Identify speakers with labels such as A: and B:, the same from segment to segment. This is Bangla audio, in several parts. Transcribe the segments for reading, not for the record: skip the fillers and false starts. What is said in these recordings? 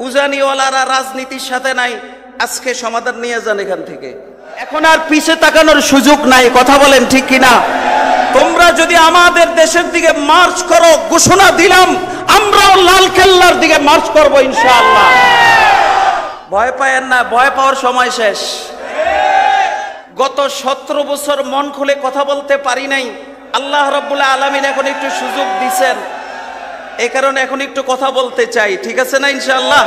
A: উজানিওয়ালারা রাজনীতির সাথে নাই, আজকে সমাধান নিয়ে যান এখান থেকে। এখন আর পিছে তাকানোর সুযোগ নাই, কথা বলেন ঠিক কিনা? তোমরা যদি আমাদের দেশের দিকে মার্চ করো, ঘোষণা দিলাম আমরাও লালকেল্লার দিকে মার্চ করব ইনশাআল্লাহ। ভয় পায়েন না, ভয় পাওয়ার সময় শেষ। গত 17 বছর মন খুলে কথা বলতে পারি নাই, আল্লাহ রাব্বুল আলামিন এখন একটু সুযোগ দিছেন, এই কারণে এখন একটু কথা বলতে চাই, ঠিক আছে না ইনশাআল্লাহ?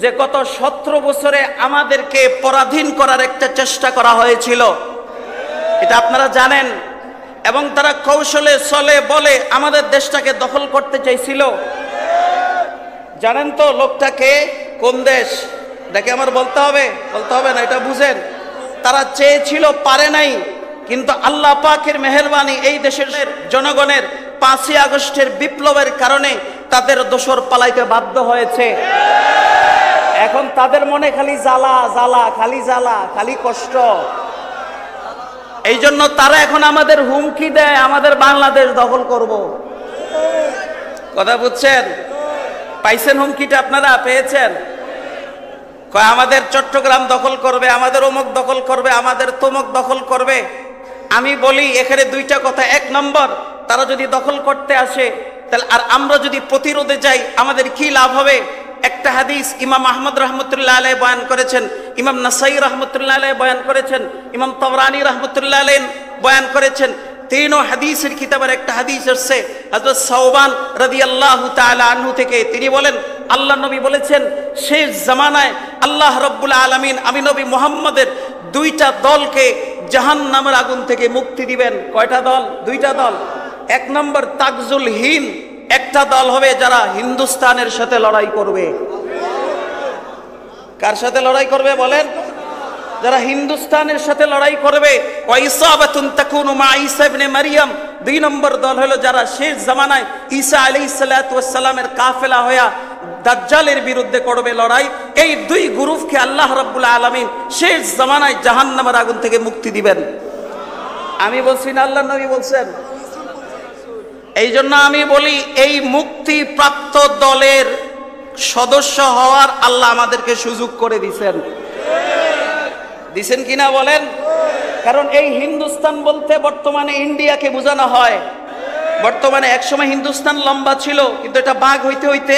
A: যে গত 17 বছরে আমাদেরকে পরাধীন করার একটা চেষ্টা করা হয়েছিল, এটা আপনারা জানেন, এবং তারা কৌশলে চলে বলে আমাদের দেশটাকে দখল করতে চাইছিল। জানেন তো লোকটাকে, কোন দেশ? এটাকে আমার বলতে হবে? বলতে হবে না, এটা বুঝেন। তারা চেয়েছিল, পারে নাই, কিন্তু আল্লাহ পাকের মেহেরবানি এই দেশের জনগণের 5ই আগস্টের বিপ্লবের কারণে তাদের দোসর পালাইতে বাধ্য হয়েছে। এখন তাদের মনে খালি জ্বালা জ্বালা, খালি জ্বালা, খালি কষ্ট। এই জন্য তারা এখন আমাদের হুমকি দেয়, আমাদের বাংলাদেশ দখল করব। কথা বুঝছেন? পাইছেন হুমকিটা? আপনারা পেয়েছেন? কয় আমাদের চট্টগ্রাম দখল করবে, আমাদের অমুক দখল করবে, আমাদের তমুক দখল করবে। আমি বলি এখানে দুইটা কথা। 1 নম্বর, তারা যদি দখল করতে আসে তাহলে আর আমরা যদি প্রতিরোধে যাই আমাদের কি লাভ হবে? একটা হাদিস ইমাম আহমদ রহমতুল্লাহ আলাইহি বয়ান করেছেন, ইমাম নাসাই রহমতুল্লাহ আলাইহি বয়ান করেছেন, ইমাম তাবরানী রহমতুল্লাহ আলাইহি বয়ান করেছেন। তিনও হাদিসের কিতাবের একটা হাদিস আসছে হযরত সাওবান রাদিয়াল্লাহু তাআলা আনহু থেকে। তিনি বলেন, আল্লাহ নবী বলেছেন, শেষ জামানায় আল্লাহ রাব্বুল আলামিন আমি নবী মুহাম্মদের 2টা দলকে জাহান্নামের আগুন থেকে মুক্তি দিবেন। কয়টা দল? 2টা দল। 1 নম্বর তাকজুল হিন্দ, একটা দল হবে যারা হিন্দুস্তানের সাথে লড়াই করবে। কার সাথে লড়াই করবে বলেন? যারা হিন্দুস্তানের সাথে লড়াই করবে। ওয়াইসাবাতুন তাকুনু মা ঈসা ইবনে মারইয়াম, 2 নম্বর দল হলো যারা শেষ জামানায় ঈসা আলাইহিস সালাতু ওয়াস সালামের কাফেলা হয়া দাজ্জালের বিরুদ্ধে করবে লড়াই। এই 2 গ্রুপকে আল্লাহ রাব্বুল আলামিন শেষ জামানায় জাহান্নামের আগুন থেকে মুক্তি দিবেন। আমি বলছি না, আল্লাহর নবী বলছেন। এই জন্য আমি বলি এই মুক্তি প্রাপ্ত দলের সদস্য হওয়ার আল্লাহ আমাদেরকে সুযোগ করে দিয়েছেন। দিছেন কিনা বলেন? কারণ এই হিন্দুস্তান বলতে বর্তমানে ইন্ডিয়াকে বোঝানো হয়। বর্তমানে একসময় হিন্দুস্তান লম্বা ছিল, কিন্তু এটা ভাগ হইতে হইতে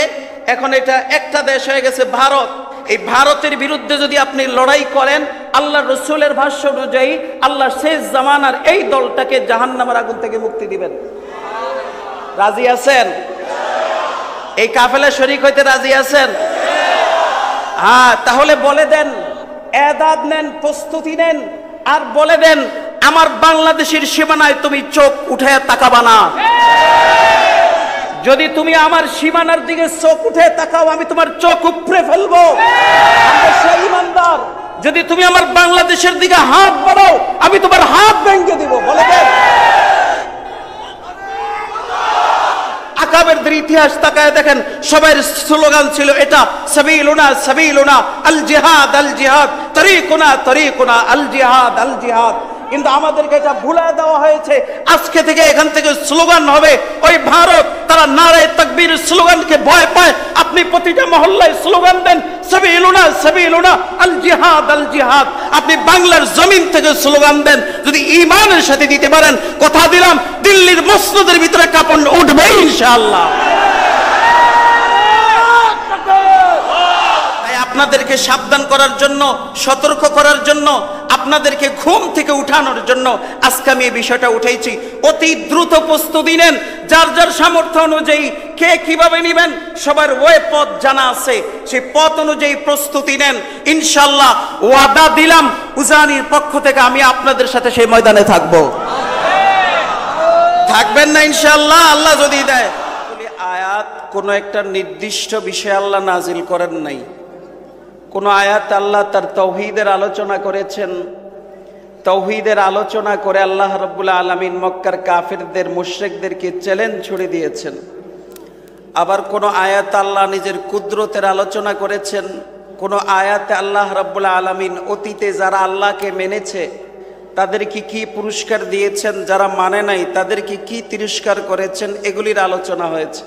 A: এখন এটা একটা দেশ হয়ে গেছে ভারত। এই ভারতের বিরুদ্ধে যদি আপনি লড়াই করেন, আল্লাহ রসুলের ভাষ্য অনুযায়ী আল্লাহ শেষ জামানার এই দলটাকে জাহান্নামের আগুন থেকে মুক্তি দিবেন। রাজি আছেন? এই কাফেলা শরীক হইতে রাজি আছেন? হ্যাঁ, তাহলে বলে দেন, এদাদ নেন, প্রস্তুতি নেন, আর বলে দেন আমার বাংলাদেশের সীমানায় তুমি চোখ উঠে তাকাবা না। যদি তুমি আমার সীমানার দিকে চোখ উঠে তাকাও, আমি তোমার চোখ উপড়ে ফেলবো। আমরা সেই ইমানদার। যদি তুমি আমার বাংলাদেশের দিকে হাত বাড়াও, আমি তোমার হাত ভেঙে দিব। বলে দেন। আকাবেরদের ইতিহাস তাকায় দেখেন, সবার স্লোগান ছিল এটা, সাবিলুনা সাবিলুনা আল জিহাদ আল জিহাদ, তরিকুনা তরিকুনা আল জিহাদ আল জিহাদ। কিন্তু আমাদেরকে এটা ভুলে দেওয়া হয়েছে। আজকে থেকে এখান থেকে স্লোগান হবে ওই ভারত, তারা নারে তাকবীর স্লোগানকে ভয় পায়। আপনি প্রতিটা মহল্লায় স্লোগান দেন, সাবিলুনা সাবিলুনা আল জিহাদ আল জিহাদ। আপনি বাংলার জমিন থেকে স্লোগান দেন, যদি ঈমানের সাথে দিতে পারেন, কথা দিলাম দিল্লির মসজিদের ভিতরে কাঁপন উঠবে ইনশাআল্লাহ। আপনাদেরকে সাবধান করার জন্য, সতর্ক করার জন্য, আপনাদেরকে ঘুম থেকে উঠানোর জন্য আজকে আমি এই বিষয়টা উঠাইছি। অতি দ্রুত প্রস্তুতি নেন, যার যার সামর্থ্য অনুযায়ী কে কিভাবে নেবেন সবার ওই পথ জানা আছে, সেই পথ অনুযায়ী প্রস্তুতি নেন। ইনশাআল্লাহ ওয়াদা দিলাম উজানির পক্ষ থেকে আমি আপনাদের সাথে সেই ময়দানে থাকব। থাকবেন না ইনশাআল্লাহ? আল্লাহ যদি দেয়। আয়াত কোনো একটা নির্দিষ্ট বিষয় আল্লাহ নাজিল করেন নাই। কোন আয়াত আল্লাহ তার তাওহীদের আলোচনা করেছেন। তাওহীদের আলোচনা করে আল্লাহ রাব্বুল আলামিন মক্কার কাফিরদের, মুশরিকদেরকে চ্যালেঞ্জ ছুড়ে দিয়েছেন। আবার কোন আয়াত আল্লাহ নিজের কুদরতের আলোচনা করেছেন। কোন আয়াতে আল্লাহ রাব্বুল আলামিন অতীতে যারা আল্লাহকে মেনেছে তাদেরকে কি পুরস্কার দিয়েছেন, যারা মানে নাই তাদেরকে কি তিরস্কার করেছেন, এগুলির আলোচনা হয়েছে।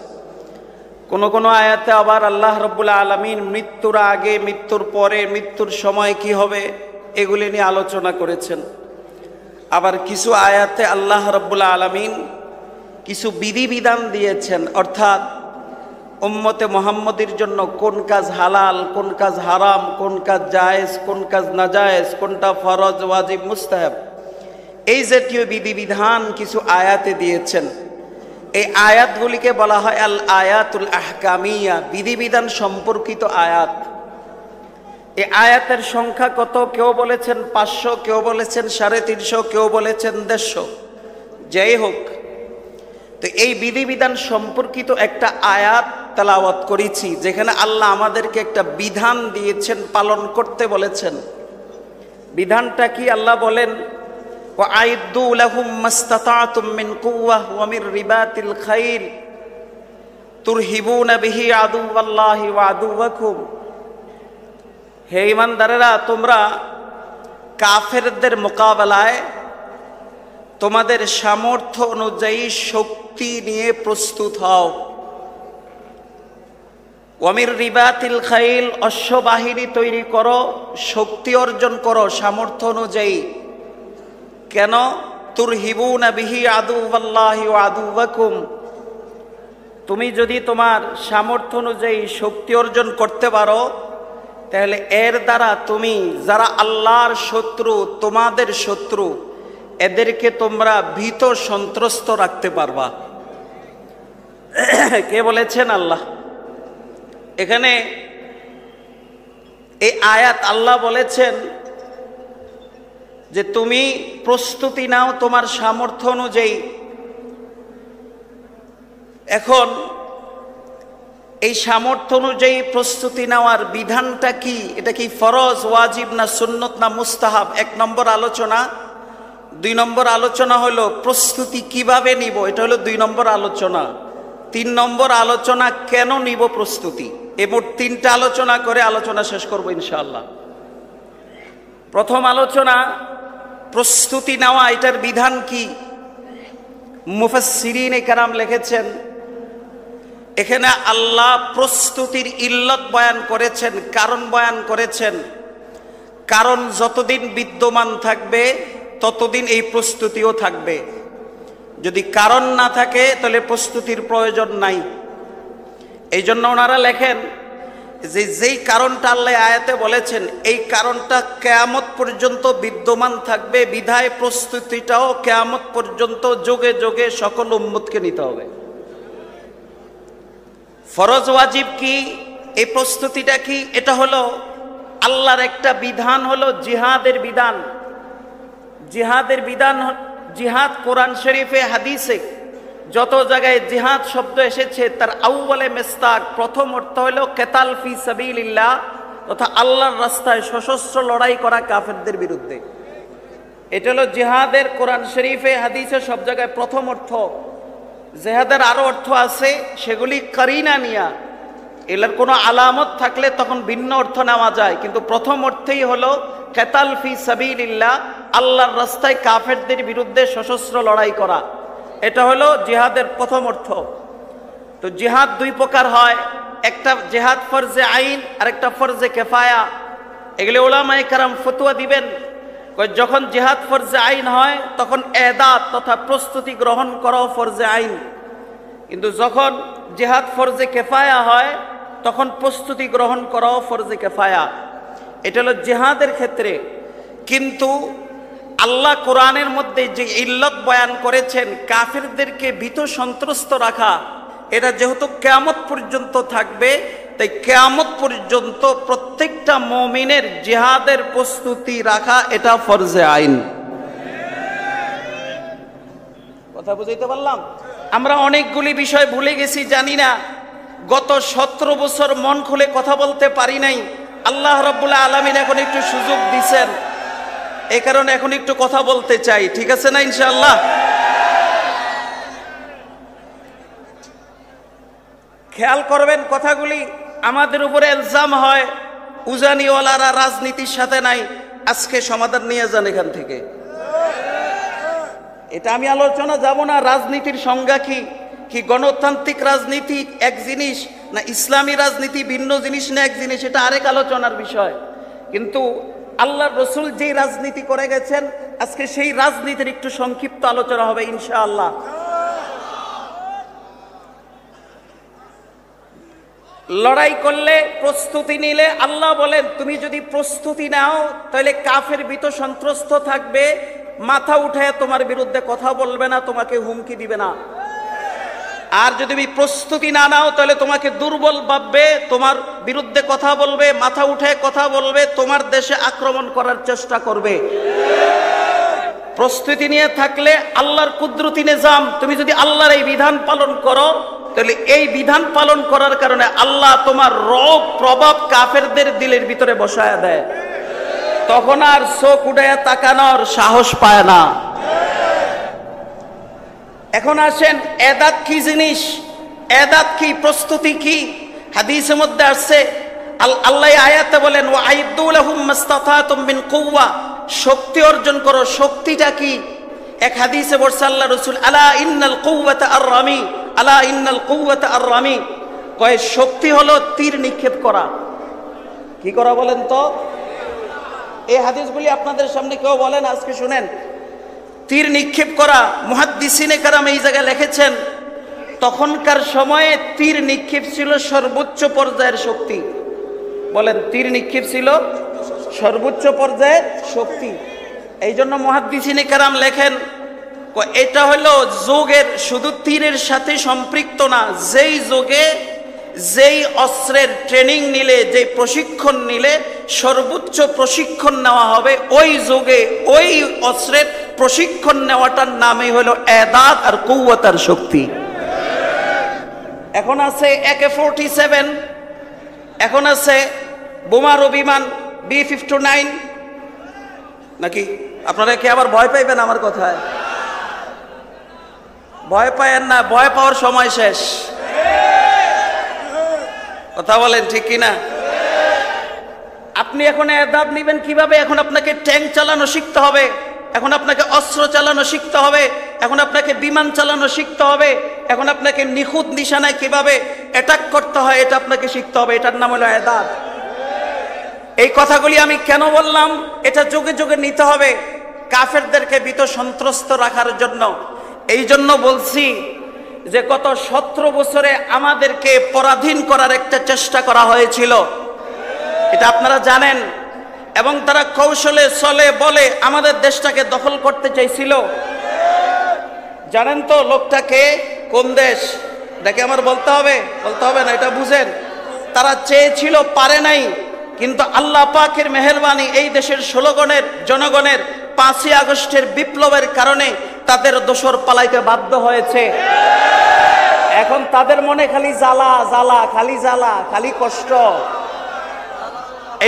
A: কোন আয়াতে আবার আল্লাহ রাব্বুল আলামিন মৃত্যুর আগে, মৃত্যুর পরে, মৃত্যুর সময় কি হবে এগুলি নিয়ে আলোচনা করেছেন। আবার কিছু আয়াতে আল্লাহ রাব্বুল আলামিন কিছু বিধিবিধান দিয়েছেন, অর্থাৎ উম্মতে মুহাম্মদের জন্য কোন কাজ হালাল, কোন কাজ হারাম, কোন কাজ জায়েজ, কোন কাজ নাজায়েজ, কোনটা ফরজ, ওয়াজিব, মুস্তাহাব, এই জাতীয় বিধিবিধান কিছু আয়াতে দিয়েছেন। এই আয়াতগুলিকে বলা হয় আল আয়াতুল আহকামিয়া, বিধিবিধান সম্পর্কিত আয়াত। এই আয়াতের সংখ্যা কত? কেউ বলেছেন 500, কেউ বলেছেন 350, কেউ বলেছেন 150, যাই হোক। তো এই বিধিবিধান সম্পর্কিত একটা আয়াত তেলাওয়াত করেছি, যেখানে আল্লাহ আমাদেরকে একটা বিধান দিয়েছেন, পালন করতে বলেছেন। বিধানটা কি? আল্লাহ বলেন ওয়াইদু লাহুম মাসতাতাতুম মিন কুওয়াহ ওয়া মির রিবাতিল খাইল তুরহিবুনা বিহি আদুওয়াল্লাহি ওয়া আদুওয়াকুম। হে ঈমানদারেরা, তোমরা কাফেরদের মোকাবেলায় তোমাদের সামর্থ্য অনুযায়ী শক্তি নিয়ে প্রস্তুত হও। ওয়ামির রিবাতিল খাইল, অশ্ববাহিনী তৈরি করো, শক্তি অর্জন করো সামর্থ্য অনুযায়ী। কেন? তুরহিবুনা বিহি আদুওয়াল্লাহি ওয়া আদুওয়াকুম, তুমি যদি তোমার সামর্থ্য অনুযায়ী শক্তি অর্জন করতে পারো, তাহলে এর দ্বারা তুমি যারা আল্লাহর শত্রু, তোমাদের শত্রু, এদেরকে তোমরা ভীত সন্ত্রস্ত রাখতে পারবা। কে বলেছেন? আল্লাহ। এখানে এই আয়াত আল্লাহ বলেছেন যে তুমি প্রস্তুতি নাও তোমার সামর্থ্য অনুযায়ী। এখন এই সামর্থ্য অনুযায়ী প্রস্তুতি নেওয়ার বিধানটা কি? এটা কি ফরজ, ওয়াজিব, না সুন্নত, না মুস্তাহাব? 1 নম্বর আলোচনা। 2 নম্বর আলোচনা হলো প্রস্তুতি কিভাবে নিব, এটা হলো 2 নম্বর আলোচনা। 3 নম্বর আলোচনা কেন নিব প্রস্তুতি। এবার 3টা আলোচনা করে আলোচনা শেষ করব ইনশাআল্লাহ। প্রথম আলোচনা, প্রস্তুতি নেওয়া, এটার বিধান কি? মুফাসসিরিনে কেরাম লিখেছেন, এখানে আল্লাহ প্রস্তুতির ইল্লত বয়ান করেছেন, কারণ বয়ান করেছেন। কারণ যতদিন বিদ্যমান থাকবে ততদিন এই প্রস্তুতিও থাকবে। যদি কারণ না থাকে তাহলে প্রস্তুতির প্রয়োজন নাই। এই জন্য ওনারা লেখেন যে যেই কারণটা আল্লাহ আয়াতে বলেছেন, এই কারণটা কিয়ামত পর্যন্ত বিদ্যমান থাকবে, বিধায় প্রস্তুতিটাও কিয়ামত পর্যন্ত যুগে যুগে সকল উম্মতকে নিতে হবে। ফরজ ওয়াজিব কি? এই প্রস্তুতিটা কি? এটা হলো আল্লাহর একটা বিধান, হলো জিহাদের বিধান। জিহাদের বিধান, জিহাদ কোরআন শরীফে, হাদিসে যত জায়গায় জিহাদ শব্দ এসেছে তার আউয়ালে মিস্তাক, প্রথম অর্থ হলো কেতাল ফি সাবিলিল্লাহ, তথা আল্লাহর রাস্তায় সশস্ত্র লড়াই করা কাফেরদের বিরুদ্ধে। এটা হলো জিহাদের কোরআন শরীফে, হাদিসে সব জায়গায় প্রথম অর্থ। জিহাদের আরো অর্থ আছে, সেগুলি কারিনা নিয়া, এলার কোনো আলামত থাকলে তখন ভিন্ন অর্থ নেওয়া যায়, কিন্তু প্রথম অর্থেই হলো কেতাল ফি সাবিলিল্লাহ, আল্লাহর রাস্তায় কাফেরদের বিরুদ্ধে সশস্ত্র লড়াই করা। এটা হলো জিহাদের প্রথম অর্থ। তো জিহাদ 2 প্রকার হয়, একটা জিহাদ ফরজে আইন আর একটা ফরজে কিফায়া। এগুলি উলামায়ে কেরাম ফতোয়া দিবেন, যখন জিহাদ ফরজে আইন হয় তখন এদাত তথা প্রস্তুতি গ্রহণ করাও ফরজে আইন, কিন্তু যখন জিহাদ ফরজে কিফায়া হয় তখন প্রস্তুতি গ্রহণ করাও ফরজে কিফায়া। এটা হলো জিহাদের ক্ষেত্রে। কিন্তু আল্লাহ কোরআনের মধ্যে যে ইল্লত বয়ান করেছেন, কাফিরদেরকে ভীত সন্ত্রস্ত রাখা, এটা যেহেতু কিয়ামত পর্যন্ত থাকবে, তাই কিয়ামত পর্যন্ত প্রত্যেকটা মুমিনের জিহাদের প্রস্তুতি রাখা এটা ফরজে আইন। কথা বুঝাইতে পারলাম? আমরা অনেকগুলি বিষয় ভুলে গেছি, জানি না। গত 17 বছর মন খুলে কথা বলতে পারি নাই। আল্লাহ রাব্বুল আলামিন এখন একটু সুযোগ দিয়েছেন, এই কারণে এখন একটু কথা বলতে চাই। ঠিক আছে না ইনশাআল্লাহ? খেয়াল করবেন কথাগুলি, আমাদের উপরে ইলজাম হয় উজানিওয়ালারা রাজনীতির সাথে নাই। আজকে সমাধান নিয়ে যান এখান থেকে। এটা আমি আলোচনা যাব না। রাজনীতির সংজ্ঞা কি, কি গণতান্ত্রিক রাজনীতি এক জিনিস, না ইসলামী রাজনীতি ভিন্ন জিনিস না এক জিনিস, এটা আরেক আলোচনার বিষয়। কিন্তু আল্লাহর রসুল যেই রাজনীতি করে গেছেন, আজকে সেই রাজনীতির একটু সংক্ষিপ্ত আলোচনা হবে ইনশাআল্লাহ। লড়াই করলে, প্রস্তুতি নিলে, আল্লাহ বলেন তুমি যদি প্রস্তুতি নাও তাহলে কাফের ভীত সন্ত্রস্ত থাকবে, মাথা উঠায় তোমার বিরুদ্ধে কথা বলবে না, তোমাকে হুমকি দিবে না। আর যদি তুমি প্রস্তুতি না নাও তাহলে তোমাকে দুর্বল ভাববে, তোমার বিরুদ্ধে কথা বলবে, মাথা উঠায় কথা বলবে, তোমার দেশে আক্রমণ করার চেষ্টা করবে। প্রস্তুতি নিয়ে থাকলে আল্লাহর কুদরতি নিজাম, তুমি যদি আল্লাহর এই বিধান পালন করো তাহলে এই বিধান পালন করার কারণে আল্লাহ তোমার রব প্রভাব কাফেরদের দিলের ভিতরে বসায় দেয়, তখন আর চোখ উঠায় তাকানোর সাহস পায় না। এখন আসেন, এদাত কি জিনিস, এদাত কি, প্রস্তুতি কি? হাদিসের মধ্যে আসছে, আল্লাহ আয়াতে বলেন ওয়াইদু লাহুম মাসতাতাতুম মিন কুওয়া, শক্তি অর্জন করো। শক্তিটা কি? এক হাদিসে বলছে আল্লাহ রাসূল, আলা ইন্নাল কুওয়াতা আর-রামি, আলা ইন্নাল কুওয়াতা আর-রামি, কয় শক্তি হলো তীর নিক্ষেপ করা। কি করা বলেন তো? এই হাদিসগুলি আপনাদের সামনে কেউ বলেন, আজকে শুনেন। তীর নিক্ষেপ করা, মুহাদ্দিসিনে কেরাম এই জায়গায় লিখেছেন তখনকার সময়ে তীর নিক্ষেপ ছিল সর্বোচ্চ পর্যায়ের শক্তি। বলেন, তীর নিক্ষেপ ছিল সর্বোচ্চ পর্যায়ের শক্তি। এই জন্য মুহাদ্দিসিনে কেরাম লেখেন এটা হলো যোগের, শুধু তীরের সাথে সম্পৃক্ত না, যেই যোগে যেই অস্ত্রের ট্রেনিং নিলে, যে প্রশিক্ষণ নিলে সর্বোচ্চ প্রশিক্ষণ নেওয়া হবে, ওই যোগে ওই অস্ত্রের প্রশিক্ষণ নেওয়াটার নামই হলো এদাত আর কুওয়াতার শক্তি। এখন আছে AK-47, এখন আছে বোমারু বিমান B-59, নাকি আপনারা কি আবার ভয় পাইবেন আমার কথায়? ভয় পায়েন না, ভয় পাওয়ার সময় শেষ। কথা বলেন ঠিক কিনা? আপনি এখন এদাব নিবেন কিভাবে? এখন আপনাকে ট্যাঙ্ক চালানো শিখতে হবে, এখন আপনাকে অস্ত্র চালানো শিখতে হবে, এখন আপনাকে বিমান চালানো শিখতে হবে, এখন আপনাকে নিখুঁত নিশানায় কিভাবে অ্যাটাক করতে হয় এটা আপনাকে শিখতে হবে। এটার নাম হলো এদাব। এই কথাগুলি আমি কেন বললাম? এটা যুগে যুগে নিতে হবে কাফেরদেরকে ভীত সন্ত্রস্ত রাখার জন্য। এই জন্য বলছি যে গত 17 বছরে আমাদেরকে পরাধীন করার একটা চেষ্টা করা হয়েছিল, এটা আপনারা জানেন। এবং তারা কৌশলে চলে বলে আমাদের দেশটাকে দখল করতে চাইছিল। জানেন তো লোকটাকে, কোন দেশ? এটাকে আমার বলতে হবে? বলতে হবে না, এটা বুঝেন। তারা চেয়েছিল, পারে নাই, কিন্তু আল্লাহ পাকের মেহেরবানি, এই দেশের জনগণের 5ই আগস্টের বিপ্লবের কারণে তাদের দোসর পালাইতে বাধ্য হয়েছে। এখন তাদের মনে খালি জ্বালা জ্বালা, খালি জ্বালা, খালি কষ্ট।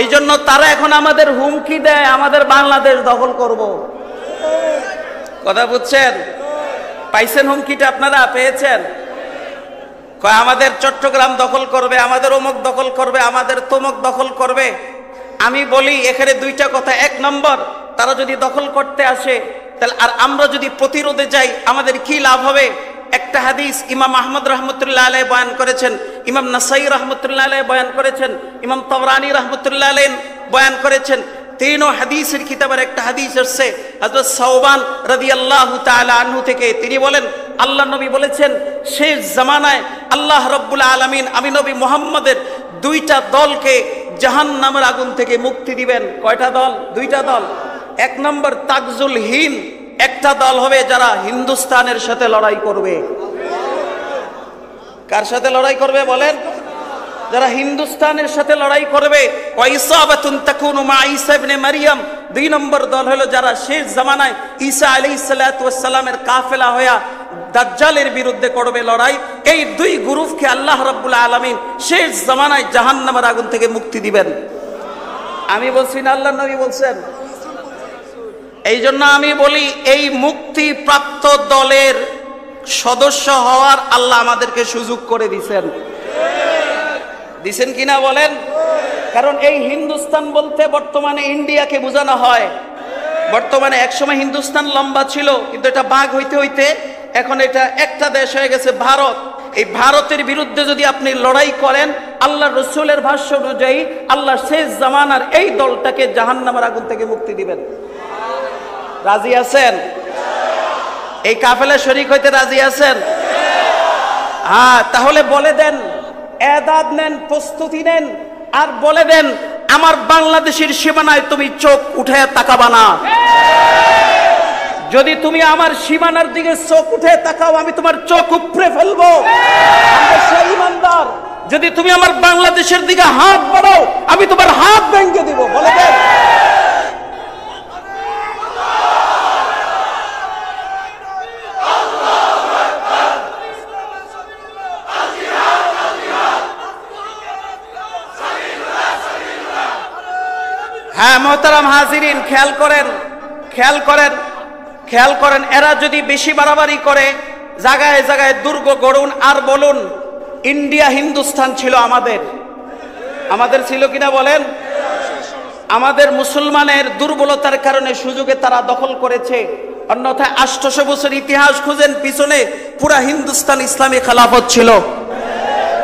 A: এই জন্য তারা এখন আমাদের হুমকি দেয়, আমাদের বাংলাদেশ দখল করব। কথা বুঝছেন? পাইছেন হুমকিটা? আপনারা পেয়েছেন? কয় আমাদের চট্টগ্রাম দখল করবে, আমাদের অমুক দখল করবে, আমাদের তমুক দখল করবে। আমি বলি এখানে দুইটা কথা। এক নম্বর, তারা যদি দখল করতে আসে তাহলে আর আমরা যদি প্রতিরোধে যাই আমাদের কি লাভ হবে? একটা হাদিস ইমাম আহমদ রহমতুল্লাহ আলাইহি বয়ান করেছেন, ইমাম নাসাই রহমতুল্লাহ আলাইহি বয়ান করেছেন, ইমাম তাবরানী রহমতুল্লাহ আলাইহি বয়ান করেছেন। তিনও হাদিসের কিতাবের একটা হাদিস আসছে হযরত সাওবান রাদিয়াল্লাহু তাআলা আনহু থেকে। তিনি বলেন আল্লাহ নবী বলেছেন শেষ জামানায় আল্লাহ রাব্বুল আলামিন আমি নবী মুহাম্মদের দুইটা দলকে জাহান্নামের আগুন থেকে মুক্তি দিবেন। কয়টা দল? দুইটা দল। এক নম্বর তাকজুল হিন্দ, একটা দল হবে যারা হিন্দুস্তানের সাথে লড়াই করবে। কার সাথে লড়াই করবে বলেন? যারা হিন্দুস্তানের সাথে লড়াই করবে। ওয়াইসাবাতুন তাকুনু মা ঈসা ইবনে মারইয়াম, দুই নম্বর দল হলো যারা শেষ জামানায় ঈসা আলাইহিস সালাতু ওয়াস সালামের কাফেলা হয়া দাজ্জালের বিরুদ্ধে করবে লড়াই। এই দুই গ্রুপকে আল্লাহ রাব্বুল আলামিন শেষ জামানায় জাহান্নামের আগুন থেকে মুক্তি দিবেন। আমি বলছি না, আল্লাহর নবী বলছেন। এই জন্য আমি বলি এই মুক্তি প্রাপ্ত দলের সদস্য হওয়ার আল্লাহ আমাদেরকে সুযোগ করে দিয়েছেন। দিছেন কিনা বলেন? কারণ এই হিন্দুস্তান বলতে বর্তমানে ইন্ডিয়াকে বোঝানো হয়। বর্তমানে একসময় হিন্দুস্তান লম্বা ছিল, কিন্তু এটা ভাগ হইতে হইতে এখন এটা একটা দেশ হয়ে গেছে ভারত। এই ভারতের বিরুদ্ধে যদি আপনি লড়াই করেন, আল্লাহ রসুলের ভাষ্য অনুযায়ী আল্লাহ শেষ জামানার এই দলটাকে জাহান্নামের আগুন থেকে মুক্তি দিবেন। রাজি আছেন? এই কাফেলা শরীক হইতে রাজি আছেন? হ্যাঁ, তাহলে বলে দেন, এদাদ নেন, প্রস্তুতি নেন, আর বলে দেন আমার বাংলাদেশের সীমানায় তুমি চোখ উঠে তাকাবা না। যদি তুমি আমার সীমানার দিকে চোখ উঠে তাকাও, আমি তোমার চোখ উপড়ে ফেলবো। আমরা সেই ইমানদার। যদি তুমি আমার বাংলাদেশের দিকে হাত বাড়াও, আমি তোমার হাত ভেঙে দিব। বলে দেন। হ্যাঁ মোহতারাম হাজিরিন, খেয়াল করেন, খেয়াল করেন, খেয়াল করেন। এরা যদি বেশি বাড়াবাড়ি করে, জায়গায় জায়গায় দুর্গ গড়ুন আর বলুন ইন্ডিয়া হিন্দুস্তান ছিল আমাদের। আমাদের ছিল কিনা বলেন? আমাদের মুসলমানের দুর্বলতার কারণে সুযোগে তারা দখল করেছে। অন্যথায় 800 বছর ইতিহাস খুঁজেন, পিছনে পুরা হিন্দুস্তান ইসলামী খেলাফত ছিল।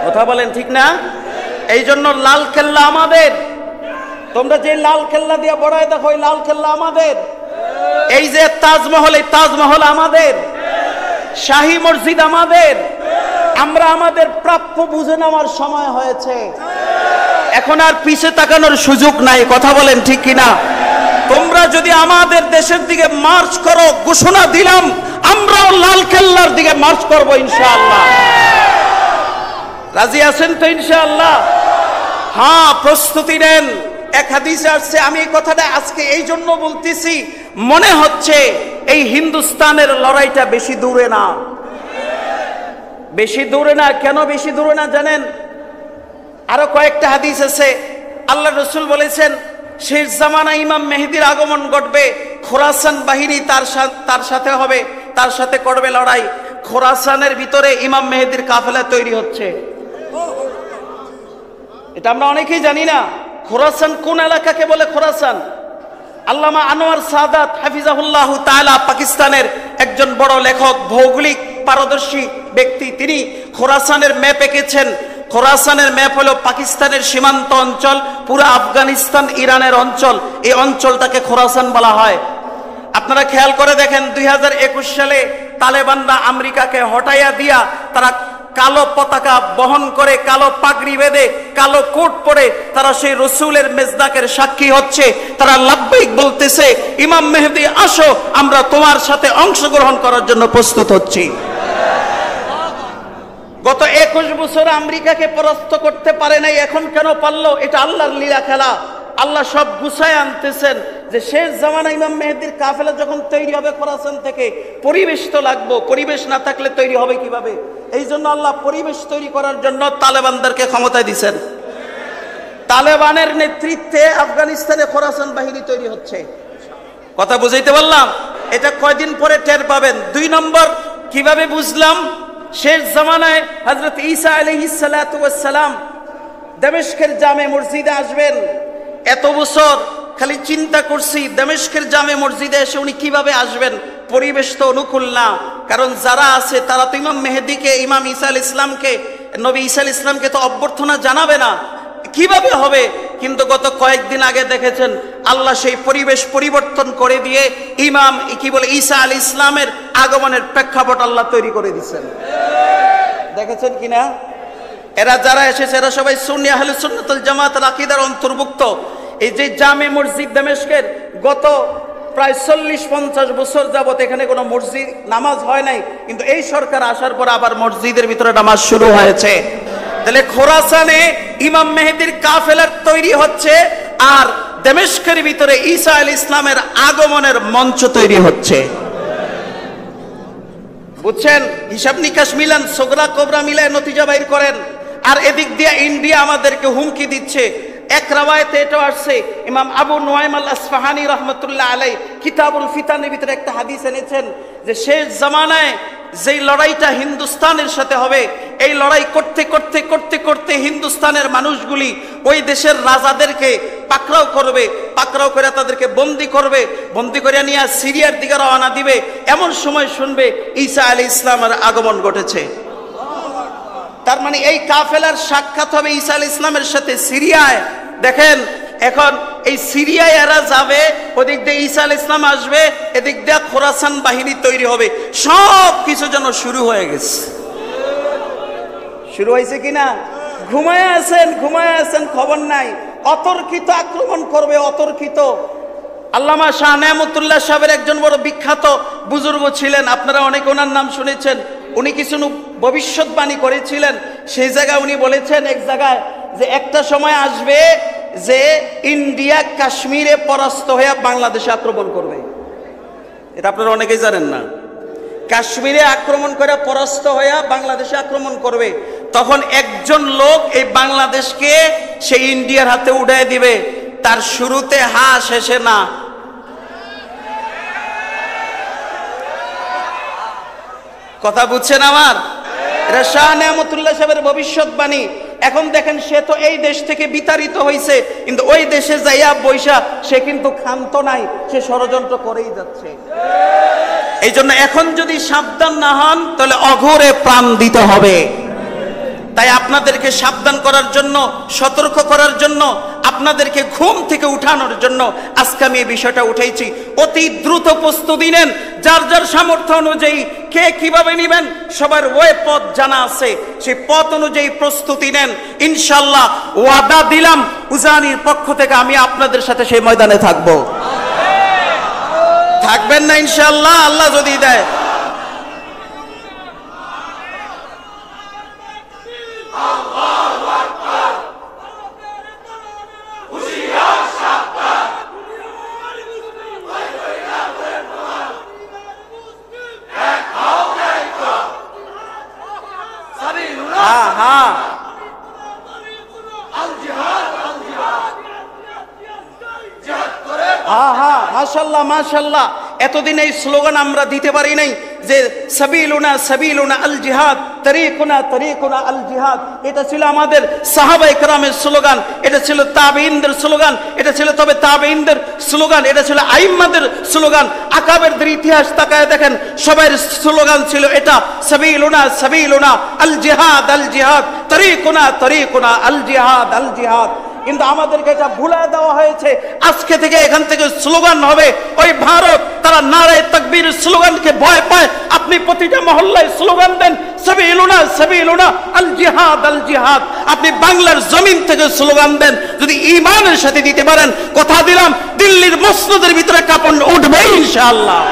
A: কথা বলেন ঠিক না? এই জন্য লাল কেল্লা আমাদের। তোমরা যে লাল কেল্লা দিয়ে বড়াই দেখো, ওই লাল কেল্লা আমাদের। এই যে তাজমহল, এই তাজমহল আমাদের। শাহী মসজিদ আমাদের। আমরা আমাদের প্রাপ্য বুঝে নেওয়ার সময় হয়েছে, এখন আর পিছে তাকানোর সুযোগ নাই। কথা বলেন ঠিক কিনা? তোমরা যদি আমাদের দেশের দিকে মার্চ করো, ঘোষণা দিলাম আমরাও লাল কেল্লার দিকে মার্চ করবো ইনশাআল্লাহ। রাজি আছেন তো ইনশাআল্লাহ? হ্যাঁ, প্রস্তুতি নেন। এক হাদিসে আসছে, আমি এই কথাটা আজকে এই জন্য বলতেছি, মনে হচ্ছে এই হিন্দুস্তানের লড়াইটা বেশি দূরে না। বেশি দূরে না। কেন বেশি দূরে না জানেন? আরো কয়েকটা হাদিস আছে। আল্লাহ রসুল বলেছেন শেষ জামানা ইমাম মেহেদির আগমন ঘটবে, খোরাসান বাহিনী তার সাথে হবে, তার সাথে করবে লড়াই। খোরাসানের ভিতরে ইমাম মেহেদির কাফেলা তৈরি হচ্ছে। এটা আমরা অনেকেই জানি না। খোরাসান কোন এলাকাকে বলে? খোরাসান আল্লামা আনোয়ার সাদাত হাফিজাহুল্লাহ তাআলা, পাকিস্তানের একজন বড় লেখক, ভৌগোলিক পারদর্শী ব্যক্তি, তিনি খোরাসানের ম্যাপ এঁকেছেন। খোরাসানের ম্যাপ হলো পাকিস্তানের সীমান্ত অঞ্চল, পুরো আফগানিস্তান ইরানের অঞ্চল। এই অঞ্চলটাকে খোরাসান বলা হয়। আপনারা খেয়াল করে দেখেন, 2021 সালে তালেবানরা আমেরিকাকে হটাইয়া দিয়া তারা কালো পতাকা বহন করে, কালো পাগড়ি বেঁধে, কালো কোট পরে তারা সেই রসুলের মেজদাকের সাক্ষী হচ্ছে। তারা লাব্বাইক বলতেছে, ইমাম মেহেদী আসো, আমরা তোমার সাথে অংশগ্রহণ করার জন্য প্রস্তুত হচ্ছি। গত 21 বছর আমেরিকাকে পরাস্ত করতে পারে নাই, এখন কেন পারলো? এটা আল্লাহর লীলা খেলা। আল্লাহ সব গুছায় আনতেছেন যে শেষ জামানা ইমাম মেহেদীর কাফেলা যখন তৈরি হবে খোরাসান থেকে, পরিবেশ তো লাগবে। পরিবেশ না থাকলে তৈরি হবে কিভাবে? এই জন্য আল্লাহ পরিবেশ তৈরি করার জন্য তালেবানদেরকে ক্ষমতায় দিচ্ছেন। তালেবানের নেতৃত্বে আফগানিস্তানে খোরাসান বাহিনী তৈরি হচ্ছে। কথা বুঝাইতে পারলাম? এটা কয়দিন পরে টের পাবেন। 2 নম্বর, কিভাবে বুঝলাম? শেষ জামানায় হযরত ঈসা আলাইহিস সালাতু ওয়াস সালাম দামেস্কের জামে মসজিদে আসবেন। এত বছর খালি চিন্তা করছি দামেস্কের জামে মসজিদে এসে উনি কিভাবে আসবেন। পরিবেশ তো অনুকূল না, কারণ যারা আছে তারা তো ইমাম মেহেদীকে, ইমাম ঈসা আলাইহিস ইসলামকে, নবী ঈসা আলাইহিস ইসলামকে তো অভ্যর্থনা জানাবে না, কিভাবে হবে? কিন্তু গত কয়েকদিন আগে দেখেছেন আল্লাহ সেই পরিবেশ পরিবর্তন করে দিয়ে ইমাম ঈসা আলাইহিস ইসলামের আগমনের প্রেক্ষাপট আল্লাহ তৈরি করে দিচ্ছেন। দেখেছেন কিনা? এরা যারা এসেছে এরা সবাই সুন্নি আহলে সুন্নাতুল জামাতের আকীদার অন্তর্ভুক্ত। এই যে জামে মসজিদ দামেস্কের, গত প্রায় 40-50 বছর যাবত এখানে কোনো মসজিদ নামাজ হয় নাই, কিন্তু এই সরকার আসার পর আবার মসজিদের ভিতরে নামাজ শুরু হয়েছে। তাহলে খোরাসানে ইমাম মেহেদীর কাফেলার তৈরি হচ্ছে, আর দামেস্কের ভিতরে ঈসা আলাইহিস ইসলামের আগমনের মঞ্চ তৈরি হচ্ছে। বুঝছেন? হিসাব নিকাশ মিলান, সোগরা কোবরা মিলায় নতিজা বাইর করেন। আর এদিক দিয়ে ইন্ডিয়া আমাদেরকে হুমকি দিচ্ছে। এক রাওয়ায়াতে এটা আসছে, ইমাম আবু নুআইম আল আসফাহানি রাহমাতুল্লাহ আলাইহি কিতাবুল ফিতানের ভিতরে একটা হাদিস এনেছেন যে শেষ জামানায় যেই লড়াইটা হিন্দুস্তানের সাথে হবে, এই লড়াই করতে করতে করতে করতে হিন্দুস্তানের মানুষগুলি ওই দেশের রাজাদেরকে পাকড়াও করবে, পাকড়াও করে তাদেরকে বন্দি করবে, বন্দি করে নিয়ে সিরিয়ার দিকে রওনা দিবে। এমন সময় শুনবে ঈসা আলাইহিস ইসলামের আগমন ঘটেছে। তার মানে এই কাফেলার সাক্ষাৎ হবে ঈসা আলাইহিস সালামের সাথে সিরিয়ায়। দেখেন এখন এই সিরিয়ায় এরা যাবে, ওদিক দিয়ে ঈসা আলাইহিস সালাম আসবে, এদিক দিয়ে খোরাসান বাহিনী তৈরি হবে, সব কিছু যেন শুরু হয়ে গেছে। শুরু হয়েছে কিনা? ঘুমায় আছেন, খবর নাই। অতর্কিত আক্রমণ করবে, অতর্কিত। আল্লামা শাহ নেয়ামতুল্লাহ সাহেবের একজন বড় বিখ্যাত বুজুর্গ ছিলেন, আপনারা অনেক ওনার নাম শুনেছেন। উনি কিছু ভবিষ্যৎবাণী করেছিলেন। সেই জায়গায় উনি বলেছেন এক জায়গায় যে একটা সময় আসবে যে ইন্ডিয়া কাশ্মীরে পরাস্ত হয়ে বাংলাদেশে আক্রমণ করবে। এটা আপনারা অনেকেই জানেন না। কাশ্মীরে আক্রমণ করে পরাস্ত হয়ে বাংলাদেশে আক্রমণ করবে। তখন একজন লোক এই বাংলাদেশকে সেই ইন্ডিয়ার হাতে উঠায় দিবে। তার শুরুতে হা, শেষে না। কথা বুঝছেন আমার? এটা শাহ নেয়ামতুল্লাহ সাহেবের ভবিষ্যৎবাণী। এখন দেখেন সে তো এই দেশ থেকে বিতাড়িত হয়েছে, কিন্তু ওই দেশে যাইয়া বৈশা সে কিন্তু ক্ষান্ত নাই, সে ষড়যন্ত্র করেই যাচ্ছে। এই জন্য এখন যদি সাবধান না হন তাহলে অঘোরে প্রাণ দিতে হবে। তাই আপনাদেরকে সাবধান করার জন্য, সতর্ক করার জন্য, আপনাদেরকে ঘুম থেকে উঠানোর জন্য আজকে আমি এই বিষয়টা উঠাইছি। অতি দ্রুত প্রস্তুতি নেন, যার যার সামর্থ্য অনুযায়ী কে কিভাবে নেবেন সবার ওই পথ জানা আছে, সেই পথ অনুযায়ী প্রস্তুতি নেন। ইনশাআল্লাহ ওয়াদা দিলাম উজানির পক্ষ থেকে আমি আপনাদের সাথে সেই ময়দানে থাকবো। থাকবেন না ইনশাআল্লাহ? আল্লাহ যদি দেয়। মাশাআল্লাহ মাশাআল্লাহ, এতদিন এই স্লোগান আমরা দিতে পারি নাই যে সাবিলুনা সাবিলুনা আল জিহাদ, তরিকুনা তরিকুনা আল জিহাদ। এটা ছিল আমাদের সাহাবায়ে কেরামের স্লোগান, এটা ছিল তাবেঈনদের স্লোগান, এটা ছিল তবে তাবেঈনদের স্লোগান, এটা ছিল আইম্মাদের স্লোগান। আকাবেরদের ইতিহাস তাকায় দেখেন, সবার স্লোগান ছিল এটা, সাবিলুনা সাবিলুনা আল জিহাদ আল জিহাদ, তরিকুনা তরিকুনা আল জিহাদ আল জিহাদ। কিন্তু আমাদেরকে এটা ভুলে দেওয়া হয়েছে। আজকে থেকে এখান থেকে স্লোগান হবে ওই ভারত, তারা নারায়ে তাকবীর স্লোগানকে ভয় পায়। আপনি প্রতিটা মহল্লায় স্লোগান দেন সাবিলুনা সাবিলুনা আল জিহাদ আল জিহাদ। আপনি বাংলার জমিন থেকে স্লোগান দেন, যদি ঈমানের সাথে দিতে পারেন কথা দিলাম দিল্লির মসজিদের ভিতরে কাঁপন উঠবে ইনশাআল্লাহ।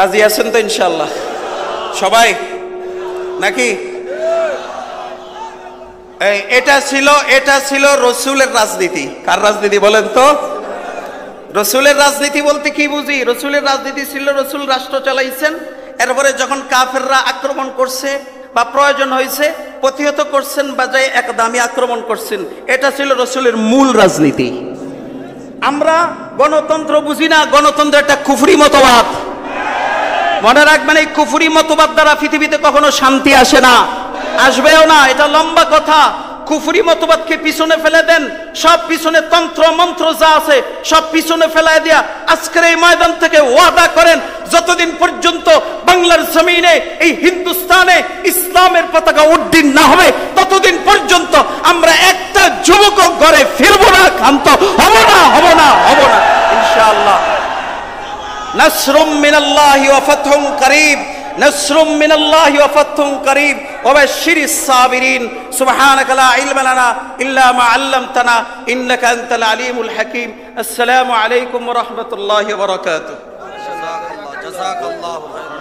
A: রাজি আছেন তো ইনশাআল্লাহ সবাই নাকি? এটা ছিল রসুলের রাজনীতি। কার রাজনীতি বলেন তো? রসুলের রাজনীতি বলতে কি বুঝি? রসুলের রাজনীতি ছিল রসুল রাষ্ট্র চালাইছেন, এরপরে যখন কাফেররা আক্রমণ করছে বা প্রয়োজন হয়েছে প্রতিহত করছেন, বাজায় একদমই আক্রমণ করছেন। এটা ছিল রসুলের মূল রাজনীতি। আমরা গণতন্ত্র বুঝি না, গণতন্ত্র একটা কুফরি মতবাদ। মনে রাখবেন, এই কুফরি মতবাদ দ্বারা পৃথিবীতে কখনো শান্তি আসে না, আসবেও না। এটা লম্বা কথা। কুফরি মতবাদকে পিছনে ফেলে দেন, সব পিছনে তন্ত্র মন্ত্র যা আছে সব পিছনে ফেলায় দিয়া আজকের এই ময়দান থেকে ওয়াদা করেন, যতদিন পর্যন্ত বাংলার জমিনে এই হিন্দুস্তানে ইসলামের পতাকা উড্ডীন না হবে ততদিন পর্যন্ত আমরা একটা যুবক ঘরে ফিরবো না, ক্ষান্ত হব না, হব না, হব না ইনশাআল্লাহ। নাসরুম মিনাল্লাহি ওয়া ফাতহুন করিব, নাসরুম মিনাল্লাহি ওয়া ফাতহুন করিব ওয়া বাশশিরিস সাবিরিন। সুবহানাকা লা ইলমা লানা ইল্লা মা আল্লামতানা ইন্নাকা আনতাল আলিমুল হাকীম। আসসালামু আলাইকুম ওয়া রাহমাতুল্লাহি ওয়া বারাকাতুহু। জাযাকাল্লাহু খাইরান।